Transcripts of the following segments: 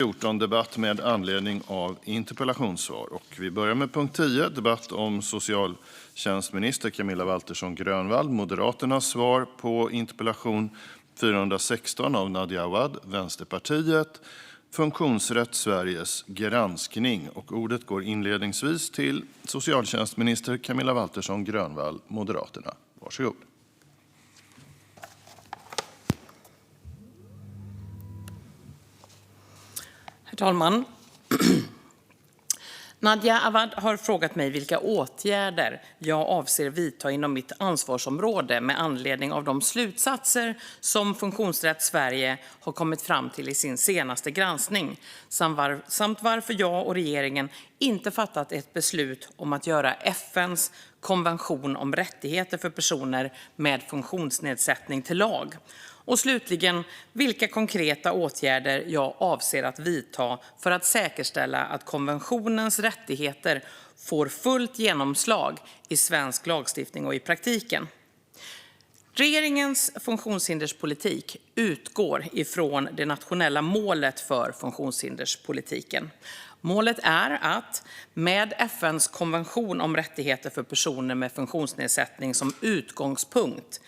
14 debatt med anledning av interpellationssvar. Och vi börjar med punkt 10, debatt om socialtjänstminister Camilla Waltersson Grönvall, Moderaternas svar på interpellation 416 av Nadia Awad, Vänsterpartiet, Funktionsrätt Sveriges granskning. Och ordet går inledningsvis till socialtjänstminister Camilla Waltersson Grönvall, Moderaterna. Varsågod. Herr talman! Nadia Awad har frågat mig vilka åtgärder jag avser vidta inom mitt ansvarsområde med anledning av de slutsatser som Funktionsrätt Sverige har kommit fram till i sin senaste granskning, samt varför jag och regeringen inte fattat ett beslut om att göra FN:s konvention om rättigheter för personer med funktionsnedsättning till lag. Och slutligen, vilka konkreta åtgärder jag avser att vidta för att säkerställa att konventionens rättigheter får fullt genomslag i svensk lagstiftning och i praktiken. Regeringens funktionshinderspolitik utgår ifrån det nationella målet för funktionshinderspolitiken. Målet är att, med FN:s konvention om rättigheter för personer med funktionsnedsättning som utgångspunkt,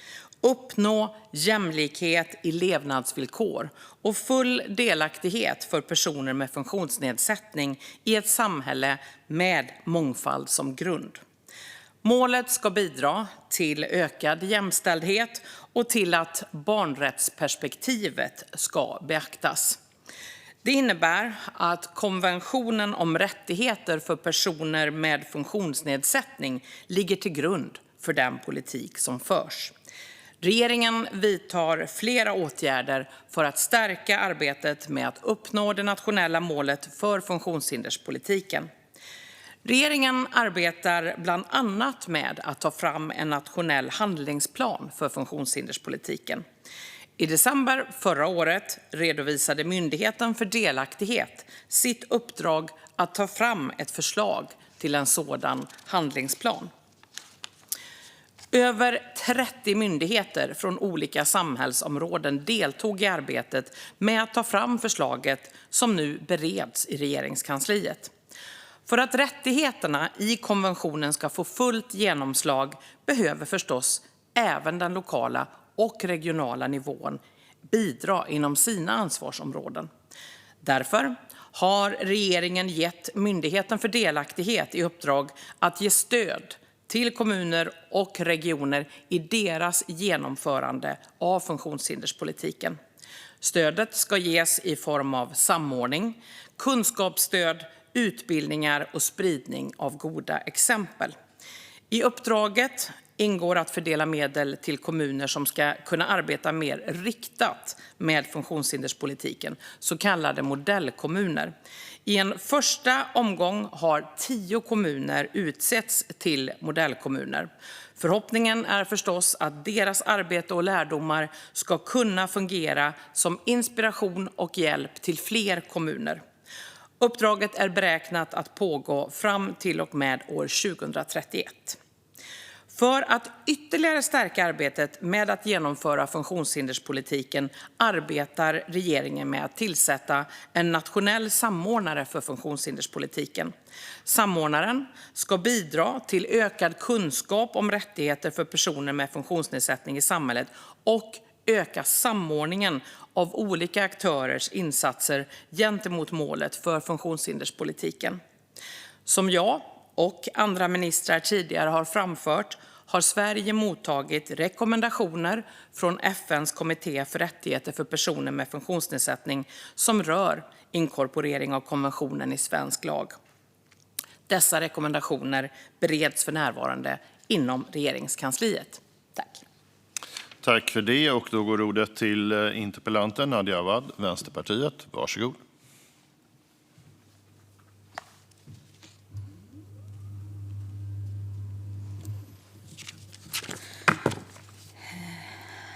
uppnå jämlikhet i levnadsvillkor och full delaktighet för personer med funktionsnedsättning i ett samhälle med mångfald som grund. Målet ska bidra till ökad jämställdhet och till att barnrättsperspektivet ska beaktas. Det innebär att konventionen om rättigheter för personer med funktionsnedsättning ligger till grund för den politik som förs. Regeringen vidtar flera åtgärder för att stärka arbetet med att uppnå det nationella målet för funktionshinderspolitiken. Regeringen arbetar bland annat med att ta fram en nationell handlingsplan för funktionshinderspolitiken. I december förra året redovisade Myndigheten för delaktighet sitt uppdrag att ta fram ett förslag till en sådan handlingsplan. Över 30 myndigheter från olika samhällsområden deltog i arbetet med att ta fram förslaget som nu bereds i Regeringskansliet. För att rättigheterna i konventionen ska få fullt genomslag behöver förstås även den lokala och regionala nivån bidra inom sina ansvarsområden. Därför har regeringen gett Myndigheten för delaktighet i uppdrag att ge stöd till kommuner och regioner i deras genomförande av funktionshinderspolitiken. Stödet ska ges i form av samordning, kunskapsstöd, utbildningar och spridning av goda exempel. I uppdraget ingår att fördela medel till kommuner som ska kunna arbeta mer riktat med funktionshinderspolitiken, så kallade modellkommuner. I en första omgång har 10 kommuner utsetts till modellkommuner. Förhoppningen är förstås att deras arbete och lärdomar ska kunna fungera som inspiration och hjälp till fler kommuner. Uppdraget är beräknat att pågå fram till och med år 2031. För att ytterligare stärka arbetet med att genomföra funktionshinderspolitiken arbetar regeringen med att tillsätta en nationell samordnare för funktionshinderspolitiken. Samordnaren ska bidra till ökad kunskap om rättigheter för personer med funktionsnedsättning i samhället och öka samordningen av olika aktörers insatser gentemot målet för funktionshinderspolitiken. Som jag och andra ministrar tidigare har framfört har Sverige mottagit rekommendationer från FN:s kommitté för rättigheter för personer med funktionsnedsättning som rör inkorporering av konventionen i svensk lag. Dessa rekommendationer bereds för närvarande inom Regeringskansliet. Tack. Tack för det, och då går ordet till interpellanten Nadia Awad, Vänsterpartiet. Varsågod.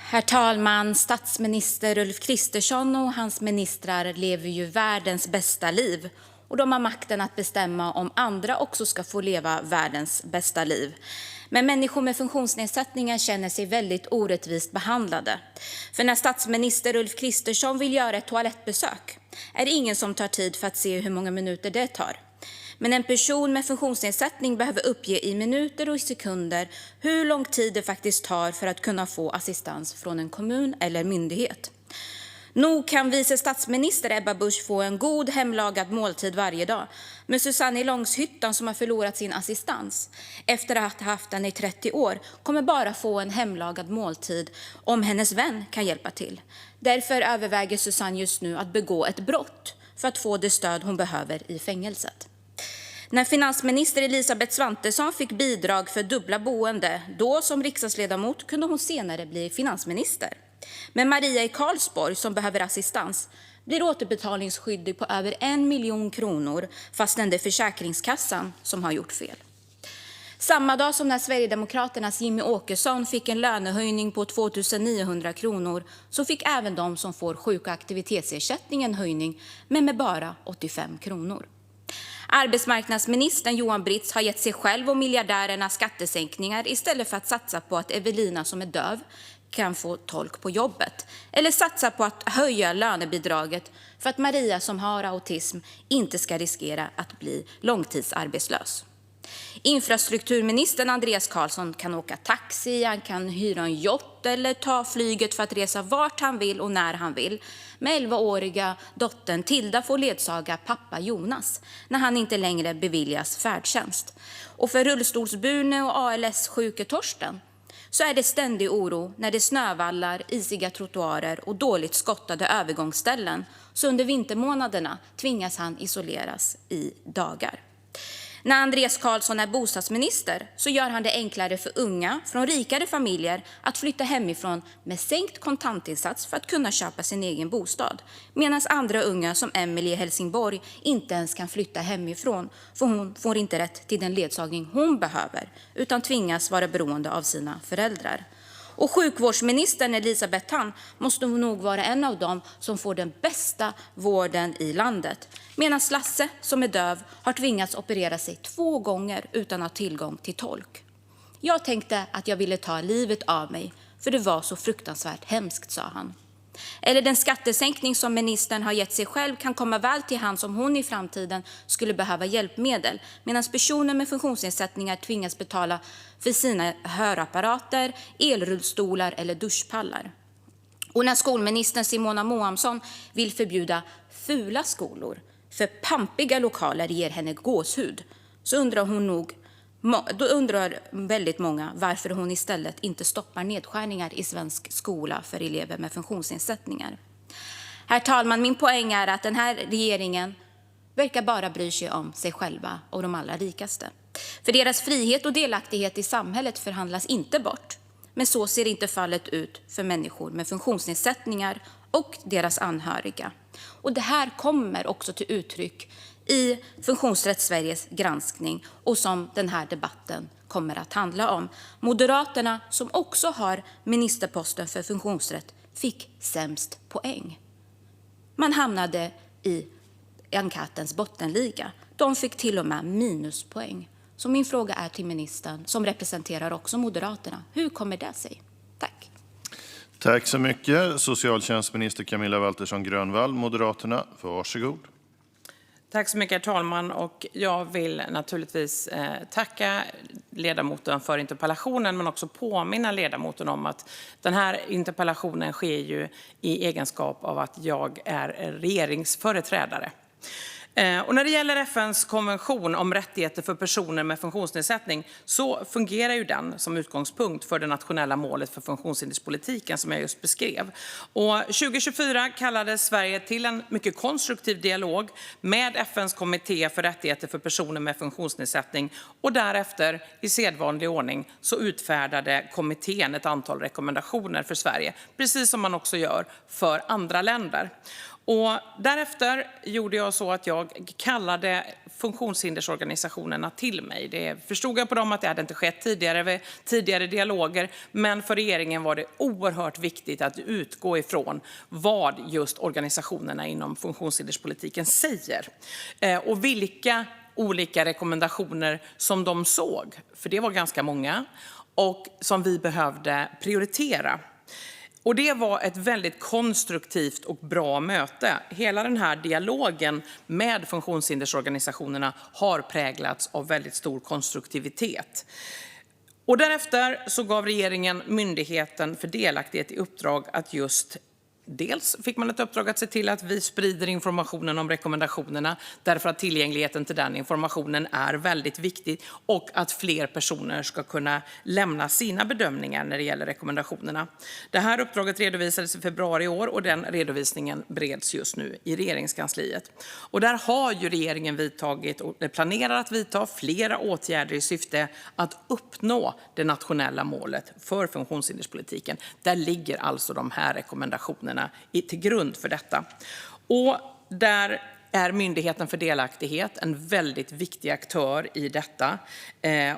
Herr talman, statsminister Ulf Kristersson och hans ministrar lever ju världens bästa liv. Och de har makten att bestämma om andra också ska få leva världens bästa liv. Men människor med funktionsnedsättningar känner sig väldigt orättvist behandlade. För när statsminister Ulf Kristersson vill göra ett toalettbesök är det ingen som tar tid för att se hur många minuter det tar. Men en person med funktionsnedsättning behöver uppge i minuter och i sekunder hur lång tid det faktiskt tar för att kunna få assistans från en kommun eller myndighet. Nog kan vice statsminister Ebba Busch få en god hemlagad måltid varje dag. Men Susanne i Långshyttan, som har förlorat sin assistans efter att ha haft den i 30 år, kommer bara få en hemlagad måltid om hennes vän kan hjälpa till. Därför överväger Susanne just nu att begå ett brott för att få det stöd hon behöver i fängelset. När finansminister Elisabeth Svantesson fick bidrag för dubbla boende, då som riksdagsledamot, kunde hon senare bli finansminister. Men Maria i Karlsborg, som behöver assistans, blir återbetalningsskyldig på över 1 miljon kronor fastän det är Försäkringskassan som har gjort fel. Samma dag som när Sverigedemokraternas Jimmy Åkesson fick en lönehöjning på 2 900 kronor så fick även de som får sjuk- och aktivitetsersättning en höjning, men med bara 85 kronor. Arbetsmarknadsministern Johan Britz har gett sig själv och miljardärerna skattesänkningar istället för att satsa på att Evelina, som är döv, kan få tolk på jobbet, eller satsa på att höja lönebidraget för att Maria, som har autism, inte ska riskera att bli långtidsarbetslös. Infrastrukturministern Andreas Carlson kan åka taxi, han kan hyra en yacht eller ta flyget för att resa vart han vill och när han vill. Med 11-åriga dottern Tilda får ledsaga pappa Jonas när han inte längre beviljas färdtjänst. Och för rullstolsburne och ALS-sjuke Torsten så är det ständig oro när det är snövallar, isiga trottoarer och dåligt skottade övergångsställen. Så under vintermånaderna tvingas han isoleras i dagar. När Andreas Carlson är bostadsminister så gör han det enklare för unga från rikare familjer att flytta hemifrån med sänkt kontantinsats för att kunna köpa sin egen bostad. Medan andra unga, som Emily i Helsingborg, inte ens kan flytta hemifrån, för hon får inte rätt till den ledsagning hon behöver utan tvingas vara beroende av sina föräldrar. Och sjukvårdsministern Elisabeth Tamm måste nog vara en av dem som får den bästa vården i landet. Medan Lasse, som är döv, har tvingats operera sig 2 gånger utan att ha tillgång till tolk. Jag tänkte att jag ville ta livet av mig, för det var så fruktansvärt hemskt, sa han. Eller den skattesänkning som ministern har gett sig själv kan komma väl till hand om hon i framtiden skulle behöva hjälpmedel, medan personer med funktionsnedsättningar tvingas betala för sina hörapparater, elrullstolar eller duschpallar. Och när skolministern Simona Moamsson vill förbjuda fula skolor för pampiga lokaler ger henne gåshud, så undrar väldigt många varför hon istället inte stoppar nedskärningar i svensk skola för elever med funktionsnedsättningar. Herr talman, min poäng är att den här regeringen verkar bara bry sig om sig själva och de allra rikaste. För deras frihet och delaktighet i samhället förhandlas inte bort. Men så ser inte fallet ut för människor med funktionsnedsättningar och deras anhöriga. Och det här kommer också till uttryck i Funktionsrätt Sveriges granskning och som den här debatten kommer att handla om. Moderaterna, som också har ministerposten för funktionsrätt, fick sämst poäng. Man hamnade i enkätens bottenliga. De fick till och med minuspoäng. Så min fråga är till ministern, som representerar också Moderaterna. Hur kommer det sig? Tack. Tack så mycket. Socialtjänstminister Camilla Waltersson Grönvall, Moderaterna. Varsågod. Tack så mycket, herr talman. Och jag vill naturligtvis tacka ledamoten för interpellationen, men också påminna ledamoten om att den här interpellationen sker ju i egenskap av att jag är regeringsföreträdare. Och när det gäller FNs konvention om rättigheter för personer med funktionsnedsättning så fungerar ju den som utgångspunkt för det nationella målet för funktionshinderspolitiken som jag just beskrev. Och 2024 kallade Sverige till en mycket konstruktiv dialog med FNs kommitté för rättigheter för personer med funktionsnedsättning, och därefter i sedvanlig ordning så utfärdade kommittén ett antal rekommendationer för Sverige, precis som man också gör för andra länder. Och därefter gjorde jag så att jag kallade funktionshindersorganisationerna till mig. Det förstod jag på dem att det hade inte skett tidigare dialoger, men för regeringen var det oerhört viktigt att utgå ifrån vad just organisationerna inom funktionshinderspolitiken säger och vilka olika rekommendationer som de såg, för det var ganska många, och som vi behövde prioritera. Och det var ett väldigt konstruktivt och bra möte. Hela den här dialogen med funktionshindersorganisationerna har präglats av väldigt stor konstruktivitet. Och därefter så gav regeringen Myndigheten för delaktighet i uppdrag att dels fick man ett uppdrag att se till att vi sprider informationen om rekommendationerna, därför att tillgängligheten till den informationen är väldigt viktig, och att fler personer ska kunna lämna sina bedömningar när det gäller rekommendationerna. Det här uppdraget redovisades i februari i år och den redovisningen bereds just nu i Regeringskansliet. Och där har ju regeringen vidtagit och planerar att vidta flera åtgärder i syfte att uppnå det nationella målet för funktionshinderspolitiken. Där ligger alltså de här rekommendationerna till grund för detta. Och där är Myndigheten för delaktighet en väldigt viktig aktör i detta,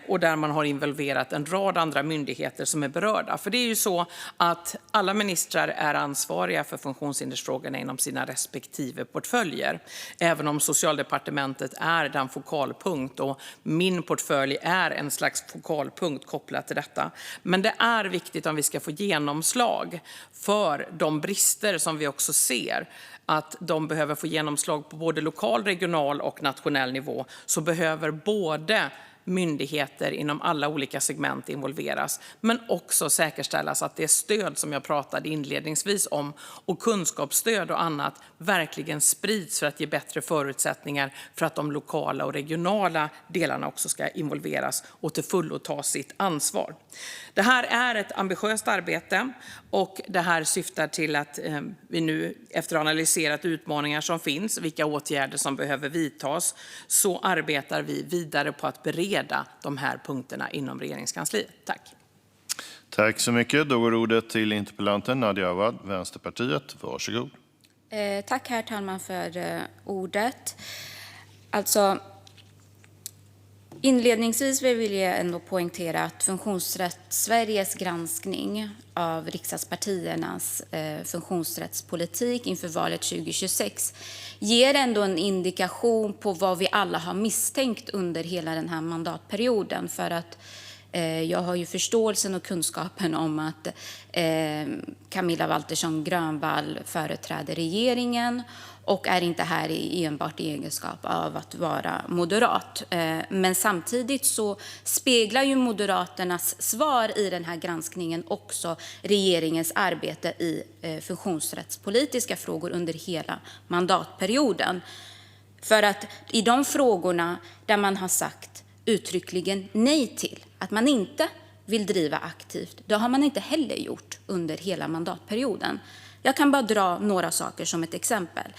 och där man har involverat en rad andra myndigheter som är berörda. För det är ju så att alla ministrar är ansvariga för funktionshindersfrågorna inom sina respektive portföljer, även om Socialdepartementet är den fokalpunkt och min portfölj är en slags fokalpunkt kopplat till detta. Men det är viktigt om vi ska få genomslag för de brister som vi också ser, att de behöver få genomslag på både lokal, regional och nationell nivå, så behöver både myndigheter inom alla olika segment involveras, men också säkerställas att det stöd som jag pratade inledningsvis om och kunskapsstöd och annat verkligen sprids för att ge bättre förutsättningar för att de lokala och regionala delarna också ska involveras och till fullo ta sitt ansvar. Det här är ett ambitiöst arbete, och det här syftar till att vi nu, efter att ha analyserat utmaningar som finns, vilka åtgärder som behöver vidtas, så arbetar vi vidare på att bereda de här punkterna inom Regeringskansliet. Tack. Tack så mycket. Då går ordet till interpellanten Nadia Awad, Vänsterpartiet. Varsågod. Tack, herr talman, för ordet. Alltså, inledningsvis vill jag ändå poängtera att Funktionsrätt Sveriges granskning av riksdagspartiernas funktionsrättspolitik inför valet 2026 ger ändå en indikation på vad vi alla har misstänkt under hela den här mandatperioden. För att jag har ju förståelsen och kunskapen om att Camilla Waltersson Grönvall företräder regeringen och är inte här enbart i egenskap av att vara moderat. Men samtidigt så speglar ju Moderaternas svar i den här granskningen också regeringens arbete i funktionsrättspolitiska frågor under hela mandatperioden. För att i de frågorna där man har sagt uttryckligen nej till att man inte vill driva aktivt, det har man inte heller gjort under hela mandatperioden. Jag kan bara dra några saker som ett exempel.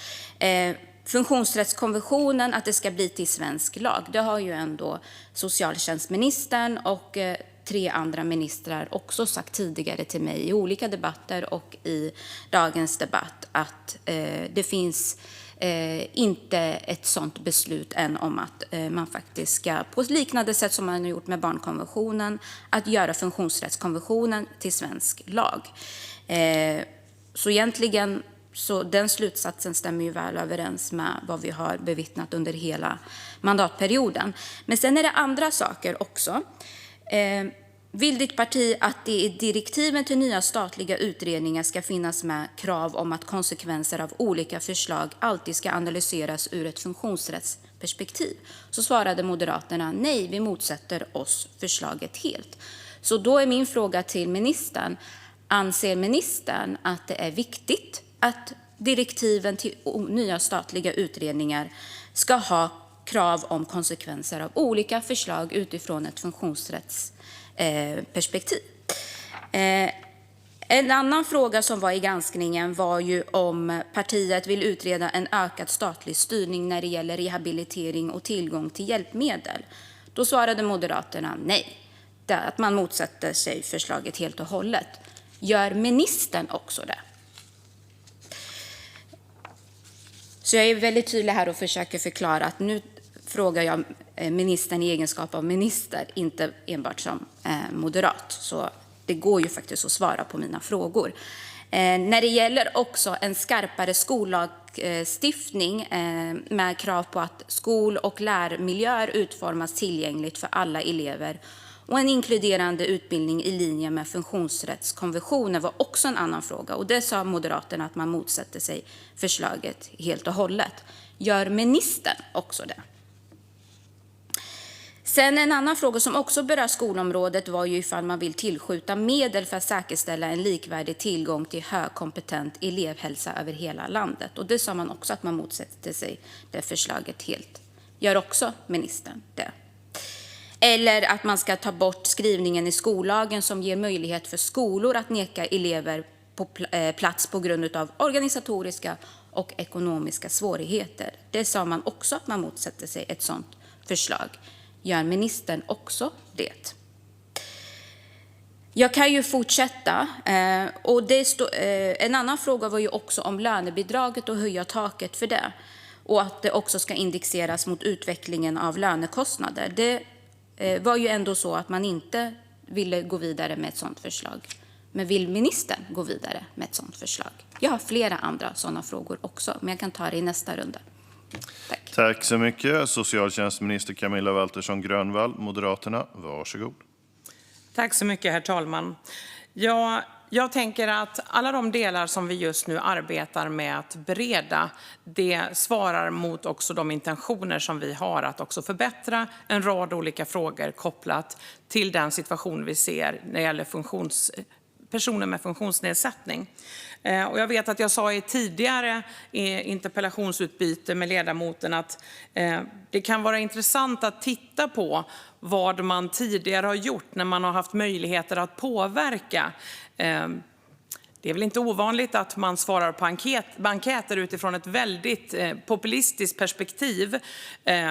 Funktionsrättskonventionen, att det ska bli till svensk lag, det har ju ändå socialtjänstministern och 3 andra ministrar också sagt tidigare till mig i olika debatter och i dagens debatt att det finns inte ett sånt beslut än om att man faktiskt ska, på liknande sätt som man har gjort med barnkonventionen, att göra funktionsrättskonventionen till svensk lag. Så egentligen, så den slutsatsen stämmer ju väl överens med vad vi har bevittnat under hela mandatperioden. Men sen är det andra saker också. Vill ditt parti att det i direktiven till nya statliga utredningar ska finnas med krav om att konsekvenser av olika förslag alltid ska analyseras ur ett funktionsrättsperspektiv? Så svarade Moderaterna nej, vi motsätter oss förslaget helt. Så då är min fråga till ministern: anser ministern att det är viktigt att direktiven till nya statliga utredningar ska ha krav om konsekvenser av olika förslag utifrån ett funktionsrättsperspektiv? En annan fråga som var i granskningen var ju om partiet vill utreda en ökad statlig styrning när det gäller rehabilitering och tillgång till hjälpmedel. Då svarade Moderaterna nej, att man motsätter sig förslaget helt och hållet. Gör ministern också det? Så jag är väldigt tydlig här och försöker förklara att nu frågar jag ministern i egenskap av minister, inte enbart som moderat. Så det går ju faktiskt att svara på mina frågor. När det gäller också en skarpare skollagstiftning med krav på att skol- och lärmiljöer utformas tillgängligt för alla elever Och en inkluderande utbildning i linje med funktionsrättskonventionen var också en annan fråga. Och det sa Moderaterna att man motsätter sig förslaget helt och hållet. Gör ministern också det? Sen en annan fråga som också berör skolområdet var ju ifall man vill tillskjuta medel för att säkerställa en likvärdig tillgång till högkompetent elevhälsa över hela landet. Och det sa man också att man motsätter sig det förslaget helt. Gör också ministern det? Eller att man ska ta bort skrivningen i skollagen som ger möjlighet för skolor att neka elever på plats på grund av organisatoriska och ekonomiska svårigheter. Det sa man också att man motsätter sig ett sådant förslag. Gör ministern också det? Jag kan ju fortsätta. En annan fråga var ju också om lönebidraget och höja taket för det. Och att det också ska indexeras mot utvecklingen av lönekostnader. Det var ju ändå så att man inte ville gå vidare med ett sådant förslag. Men vill ministern gå vidare med ett sådant förslag? Jag har flera andra sådana frågor också, men jag kan ta det i nästa runda. Tack. Tack så mycket. Socialtjänstminister Camilla Waltersson Grönvall, Moderaterna. Varsågod. Tack så mycket, herr talman. Jag tänker att alla de delar som vi just nu arbetar med att bereda, det svarar mot också de intentioner som vi har att också förbättra en rad olika frågor kopplat till den situation vi ser när det gäller personer med funktionsnedsättning. Och jag vet att jag sa i tidigare interpellationsutbyte med ledamoten att det kan vara intressant att titta på vad man tidigare har gjort när man har haft möjligheter att påverka. Det är väl inte ovanligt att man svarar på enkäter utifrån ett väldigt populistiskt perspektiv.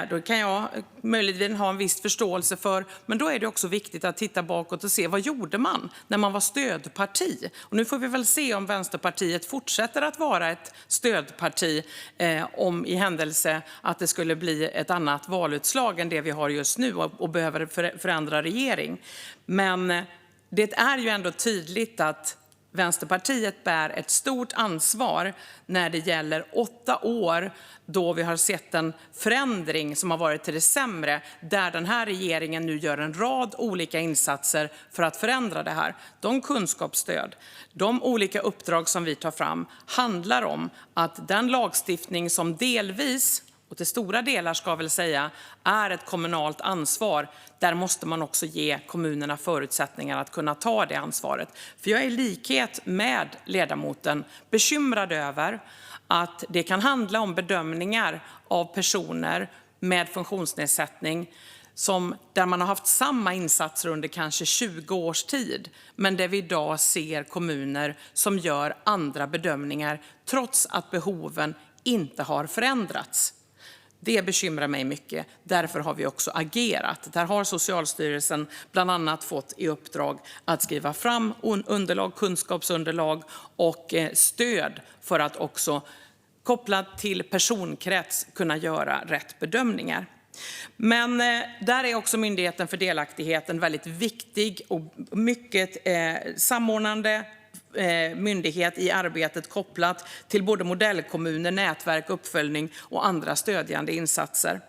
Då kan jag möjligen ha en viss förståelse för, men då är det också viktigt att titta bakåt och se vad gjorde man när man var stödparti. Och nu får vi väl se om Vänsterpartiet fortsätter att vara ett stödparti om i händelse att det skulle bli ett annat valutslag än det vi har just nu och behöver förändra regering. Men det är ju ändå tydligt att Vänsterpartiet bär ett stort ansvar när det gäller 8 år då vi har sett en förändring som har varit till det sämre, där den här regeringen nu gör en rad olika insatser för att förändra det här. De kunskapsstöd, de olika uppdrag som vi tar fram handlar om att den lagstiftning som delvis, och till stora delar ska jag väl säga, är ett kommunalt ansvar. Där måste man också ge kommunerna förutsättningar att kunna ta det ansvaret. För jag är i likhet med ledamoten bekymrad över att det kan handla om bedömningar av personer med funktionsnedsättning där man har haft samma insatser under kanske 20 års tid, men där vi idag ser kommuner som gör andra bedömningar trots att behoven inte har förändrats. Det bekymrar mig mycket. Därför har vi också agerat. Där har Socialstyrelsen bland annat fått i uppdrag att skriva fram underlag, kunskapsunderlag och stöd för att också kopplat till personkrets kunna göra rätt bedömningar. Men där är också Myndigheten för delaktigheten väldigt viktig och mycket samordnande myndighet i arbetet kopplat till både modellkommuner, nätverk, uppföljning och andra stödjande insatser.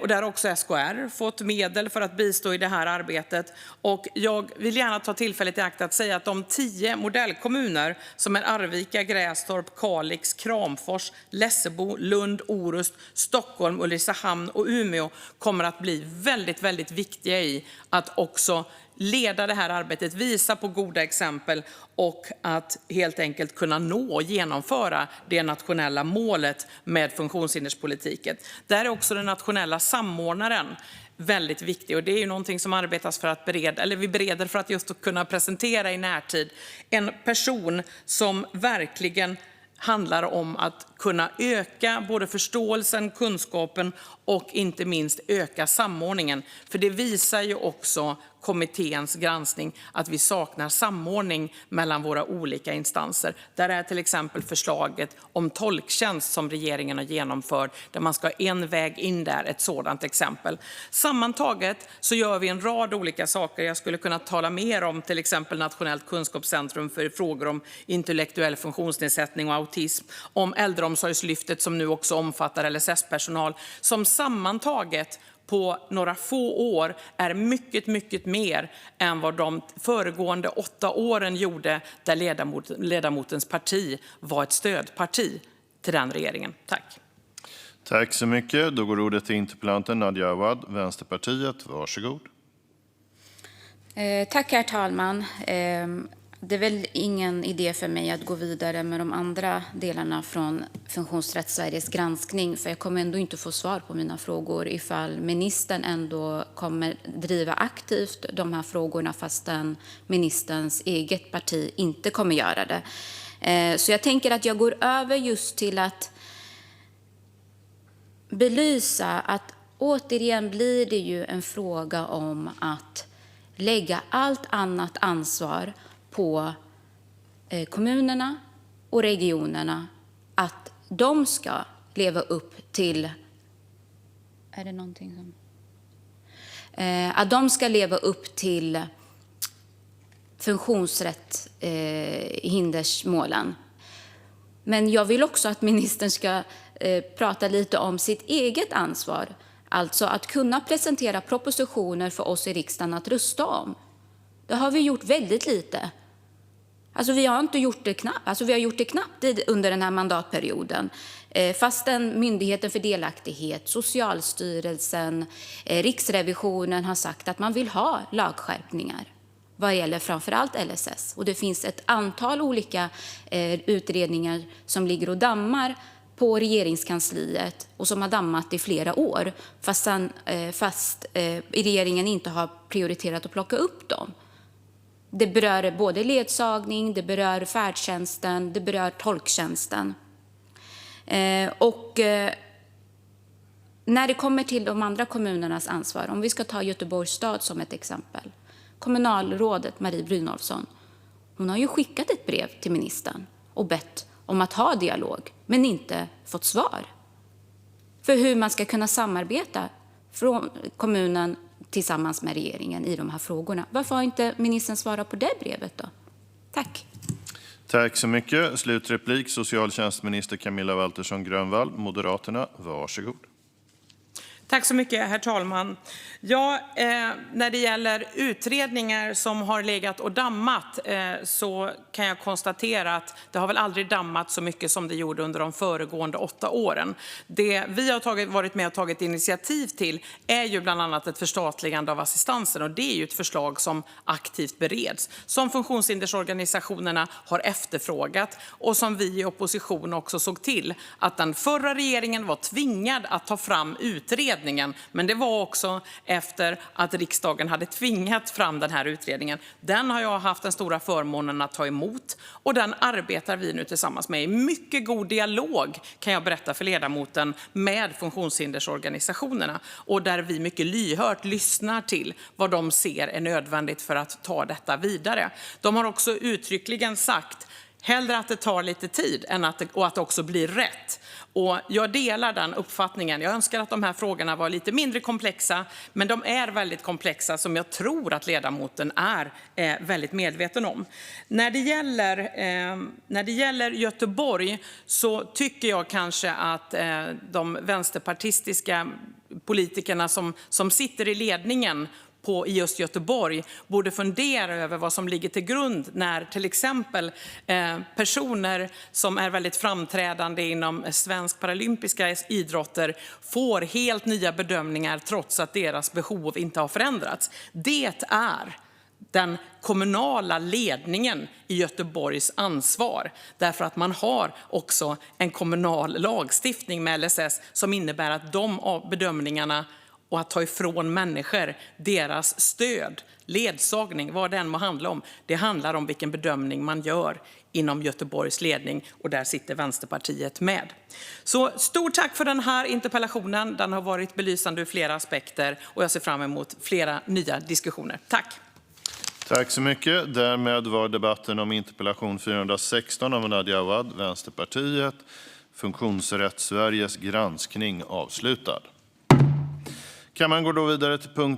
Och där har också SKR fått medel för att bistå i det här arbetet. Och jag vill gärna ta tillfället i akt att säga att de 10 modellkommuner som är Arvika, Grästorp, Kalix, Kramfors, Lessebo, Lund, Orust, Stockholm, Ulricehamn och Umeå kommer att bli väldigt, väldigt viktiga i att också leda det här arbetet, visa på goda exempel och att helt enkelt kunna nå och genomföra det nationella målet med funktionshinderspolitiken. Där är också den nationella samordnaren väldigt viktig, och det är ju någonting som arbetas för att vi bereder för att just kunna presentera i närtid en person som verkligen handlar om att kunna öka både förståelsen, kunskapen och inte minst öka samordningen. För det visar ju också kommitténs granskning att vi saknar samordning mellan våra olika instanser. Där är till exempel förslaget om tolktjänst som regeringen har genomfört, där man ska ha en väg in där, ett sådant exempel. Sammantaget så gör vi en rad olika saker. Jag skulle kunna tala mer om till exempel Nationellt kunskapscentrum för frågor om intellektuell funktionsnedsättning och autism, om äldreomsorgslyftet som nu också omfattar LSS-personal, som sammantaget på några få år är mycket, mycket mer än vad de föregående 8 åren gjorde där ledamotens parti var ett stödparti till den regeringen. Tack. Tack så mycket. Då går ordet till interpellanten Nadja Awad, Vänsterpartiet. Varsågod. Tack, herr talman. Det är väl ingen idé för mig att gå vidare med de andra delarna från Funktionsrätt Sveriges granskning, för jag kommer ändå inte få svar på mina frågor ifall ministern ändå kommer driva aktivt de här frågorna fastän ministerns eget parti inte kommer göra det. Så jag tänker att jag går över just till att belysa att återigen blir det ju en fråga om att lägga allt annat ansvar på kommunerna och regionerna, att de ska leva upp till funktionsrätt hindersmålen. Men jag vill också att ministern ska prata lite om sitt eget ansvar, alltså att kunna presentera propositioner för oss i riksdagen att rösta om. Det har vi gjort väldigt lite. Alltså vi har gjort det knappt under den här mandatperioden. Fastän Myndigheten för delaktighet, Socialstyrelsen, Riksrevisionen har sagt att man vill ha lagskärpningar vad gäller framförallt LSS. Och det finns ett antal olika utredningar som ligger och dammar på regeringskansliet och som har dammat i flera år fast regeringen inte har prioriterat att plocka upp dem. Det berör både ledsagning, det berör färdtjänsten, det berör tolktjänsten. När det kommer till de andra kommunernas ansvar, om vi ska ta Göteborgs stad som ett exempel. Kommunalrådet Marie Brynolfsson, hon har ju skickat ett brev till ministern och bett om att ha dialog, men inte fått svar. För hur man ska kunna samarbeta från kommunen tillsammans med regeringen i de här frågorna. Varför har inte ministern svarat på det brevet då? Tack. Tack så mycket. Slutreplik, socialtjänstminister Camilla Waltersson Grönvall, Moderaterna. Varsågod. Tack så mycket, herr talman. Ja, när det gäller utredningar som har legat och dammat så kan jag konstatera att det har väl aldrig dammat så mycket som det gjorde under de föregående 8 åren. Det vi har varit med och tagit initiativ till är ju bland annat ett förstatligande av assistansen, och det är ju ett förslag som aktivt bereds, som funktionshindersorganisationerna har efterfrågat och som vi i opposition också såg till att den förra regeringen var tvingad att ta fram utredningen. Men det var också efter att riksdagen hade tvingat fram den här utredningen. Den har jag haft den stora förmånen att ta emot, och den arbetar vi nu tillsammans med i mycket god dialog, kan jag berätta för ledamoten, med funktionshindersorganisationerna, och där vi mycket lyhört lyssnar till vad de ser är nödvändigt för att ta detta vidare. De har också uttryckligen sagt hellre att det tar lite tid och att det också blir rätt. Och jag delar den uppfattningen. Jag önskar att de här frågorna var lite mindre komplexa, men de är väldigt komplexa, som jag tror att ledamoten är väldigt medveten om. När det gäller Göteborg så tycker jag kanske att de vänsterpartistiska politikerna som sitter i ledningen i just Göteborg borde fundera över vad som ligger till grund när till exempel personer som är väldigt framträdande inom svensk paralympiska idrotter får helt nya bedömningar trots att deras behov inte har förändrats. Det är den kommunala ledningen i Göteborgs ansvar, därför att man har också en kommunal lagstiftning med LSS som innebär att de bedömningarna och att ta ifrån människor deras stöd, ledsagning, vad det än må handla om. Det handlar om vilken bedömning man gör inom Göteborgs ledning, och där sitter Vänsterpartiet med. Så stort tack för den här interpellationen. Den har varit belysande ur flera aspekter, och jag ser fram emot flera nya diskussioner. Tack! Tack så mycket. Därmed var debatten om interpellation 416 av Nadja Awad, Vänsterpartiet, Funktionsrätt Sveriges granskning avslutad. Kammaren går då vidare till punkt